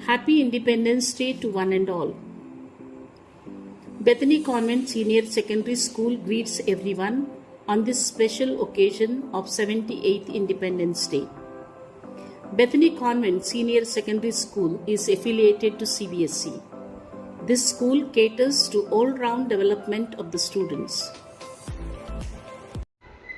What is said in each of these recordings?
Happy Independence Day to one and all. Bethany Convent Senior Secondary School greets everyone on this special occasion of 78th Independence Day. Bethany Convent Senior Secondary School is affiliated to CBSE. This school caters to all-round development of the students.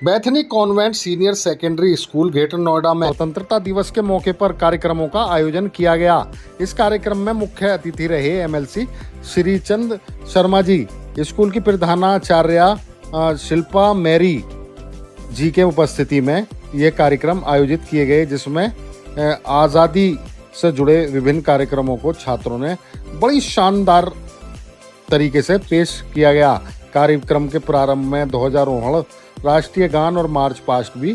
Bethany convent senior secondary school Greater Noida में स्वतंत्रता दिवस के मौके पर कार्यक्रमों का आयोजन किया गया। इस कार्यक्रम में मुख्य अतिथि रहे एमएलसी श्री चंद शर्मा जी, स्कूल की प्रधानाचार्य शिल्पा मैरी जी के उपस्थिति में ये कार्यक्रम आयोजित किए गए, जिसमें आज़ादी से जुड़े विभिन्न कार्यक्रमों को छात्रों ने बड़ी शानदार तरीके से पेश किया गया। कार्यक्रम के प्रारंभ में 2019 राष्ट्रीय गान और मार्च पास्ट भी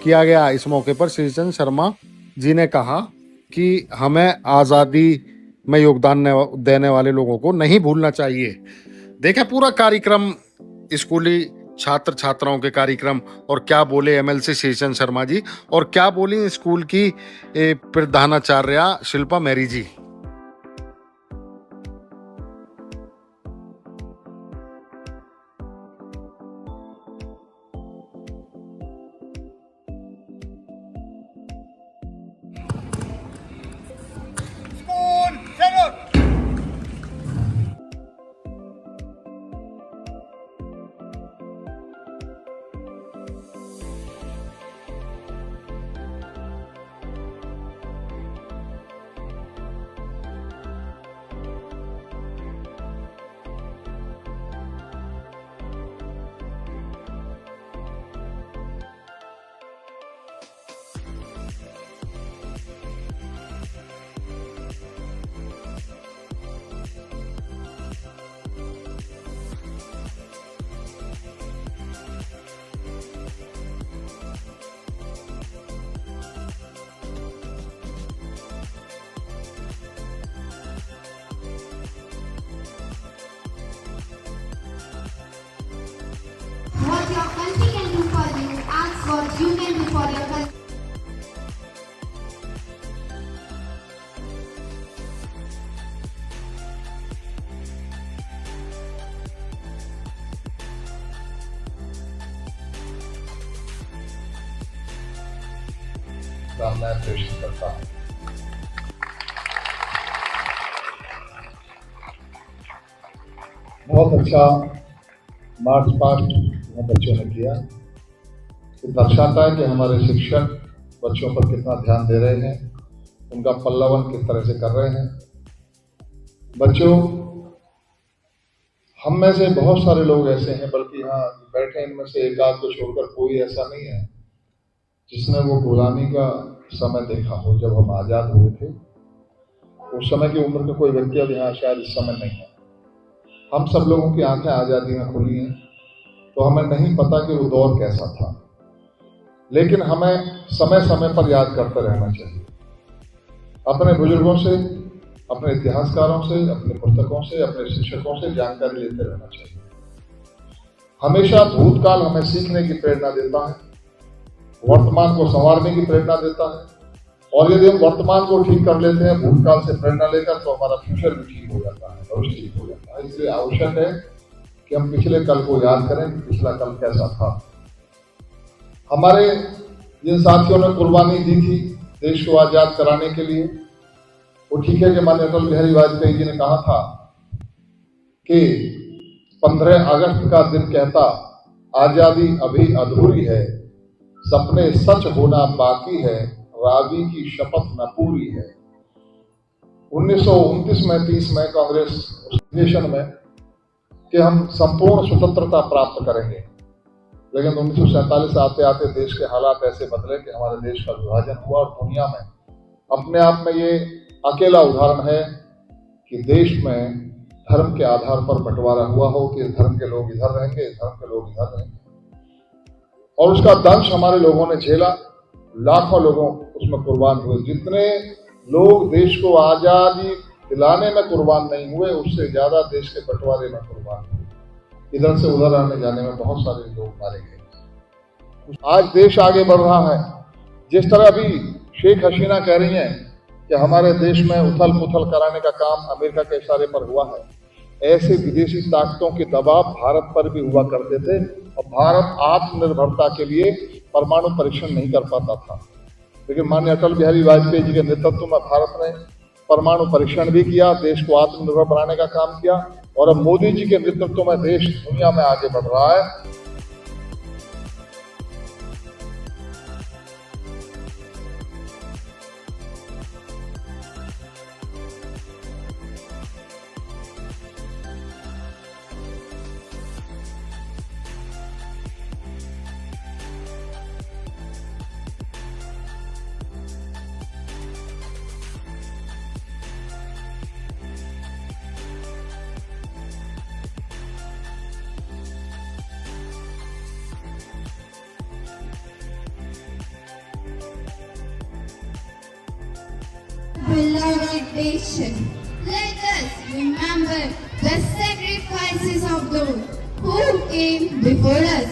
किया गया। इस मौके पर श्री चंद शर्मा जी ने कहा कि हमें आज़ादी में योगदान देने वाले लोगों को नहीं भूलना चाहिए। देखें पूरा कार्यक्रम, स्कूली छात्र छात्राओं के कार्यक्रम, और क्या बोले एमएलसी श्री चंद शर्मा जी और क्या बोली स्कूल की प्रधानाचार्य Shilpa Mary ji. What your country can do for you, ask what you can do for your country. मैं प्रेषित करता हूँ। बहुत अच्छा मार्च पास्ट बच्चों ने किया। ये दर्शाता है कि हमारे शिक्षक बच्चों पर कितना ध्यान दे रहे हैं, उनका पल्लवन किस तरह से कर रहे हैं। बच्चों, हम में से बहुत सारे लोग ऐसे हैं, बल्कि यहाँ बैठे इनमें से एक आध को छोड़कर कोई ऐसा नहीं है जिसने वो गुलामी का समय देखा हो। जब हम आज़ाद हुए थे उस समय की उम्र का कोई व्यक्ति अब यहाँ शायद इस समय नहीं है। हम सब लोगों की आंखें आज़ादी में खुली हैं, तो हमें नहीं पता कि वो दौर कैसा था, लेकिन हमें समय समय पर याद करते रहना चाहिए। अपने बुजुर्गों से, अपने इतिहासकारों से, अपने पुस्तकों से, अपने शिक्षकों से जानकारी लेते रहना चाहिए। हमेशा भूतकाल हमें सीखने की प्रेरणा देता है, वर्तमान को संवारने की प्रेरणा देता है, और यदि हम वर्तमान को ठीक कर लेते हैं भूतकाल से प्रेरणा लेकर, तो हमारा फ्यूचर भी ठीक हो जाता है, भविष्य ठीक हो जाता है। इसलिए आवश्यक है कि हम पिछले कल को याद करें कि पिछला कल कैसा था। हमारे जिन साथियों ने कुर्बानी दी थी देश को आजाद कराने के लिए, वो ठीक है कि माननीय अटल बिहारी वाजपेयी जी ने कहा था कि 15 अगस्त का दिन कहता आजादी अभी अधूरी है, सपने सच होना बाकी है, रावी की शपथ न पूरी है। 1929 में 30 में कांग्रेस अधिवेशन में कि हम संपूर्ण स्वतंत्रता प्राप्त करेंगे, लेकिन 1947 आते आते देश के हालात ऐसे बदले कि हमारे देश का विभाजन हुआ। और दुनिया में अपने आप में ये अकेला उदाहरण है कि देश में धर्म के आधार पर बंटवारा हुआ हो कि इस धर्म के लोग इधर रहेंगे, इस धर्म के लोग इधर रहेंगे, और उसका दंश हमारे लोगों ने झेला। लाखों लोगों उसमें कुर्बान हुए। जितने लोग देश को आजादी दिलाने में कुर्बान नहीं हुए, उससे ज्यादा देश के बंटवारे में कुर्बान हुए। इधर से उधर आने जाने में बहुत सारे लोग मारे गए। आज देश आगे बढ़ रहा है। जिस तरह अभी शेख हसीना कह रही हैं कि हमारे देश में उथल पुथल कराने का काम अमेरिका के इशारे पर हुआ है, ऐसे विदेशी ताकतों के दबाव भारत पर भी हुआ करते थे और भारत आत्मनिर्भरता के लिए परमाणु परीक्षण नहीं कर पाता था। लेकिन माननीय अटल बिहारी वाजपेयी जी के नेतृत्व में भारत ने परमाणु परीक्षण भी किया, देश को आत्मनिर्भर बनाने का काम किया और अब मोदी जी के नेतृत्व में देश दुनिया में आगे बढ़ रहा है। Beloved nation, let us remember the sacrifices of those who came before us,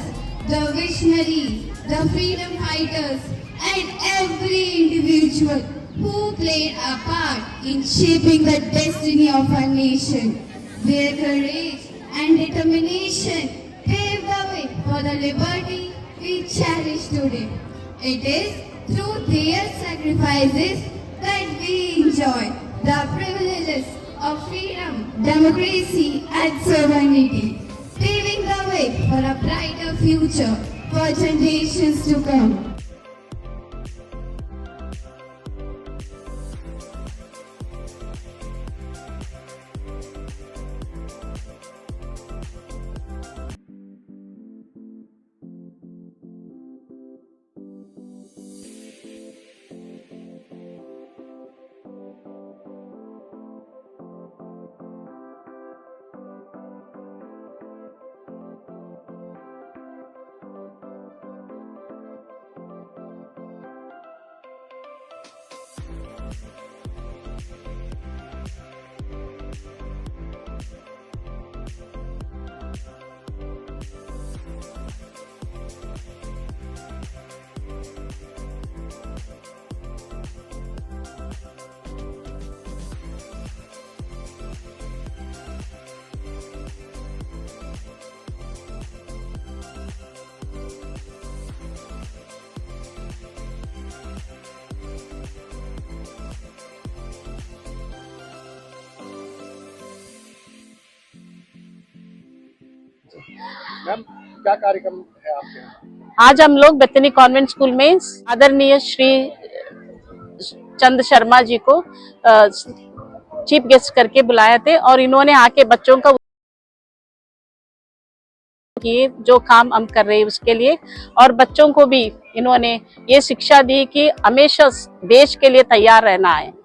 the visionaries, the freedom fighters, and every individual who played a part in shaping the destiny of our nation. Their courage and determination paved the way for the liberty we cherish today. It is through their sacrifices that we enjoy the privileges of freedom, democracy and sovereignty, paving the way for a brighter future for generations to come. Ma'am क्या कार्यक्रम है आपके यहाँ? आज हम लोग Bethany convent school में आदरणीय श्री चंद शर्मा जी को चीफ गेस्ट करके बुलाए थे और इन्होंने आके बच्चों का किए जो काम हम कर रहे हैं उसके लिए, और बच्चों को भी इन्होंने ये शिक्षा दी कि हमेशा देश के लिए तैयार रहना है।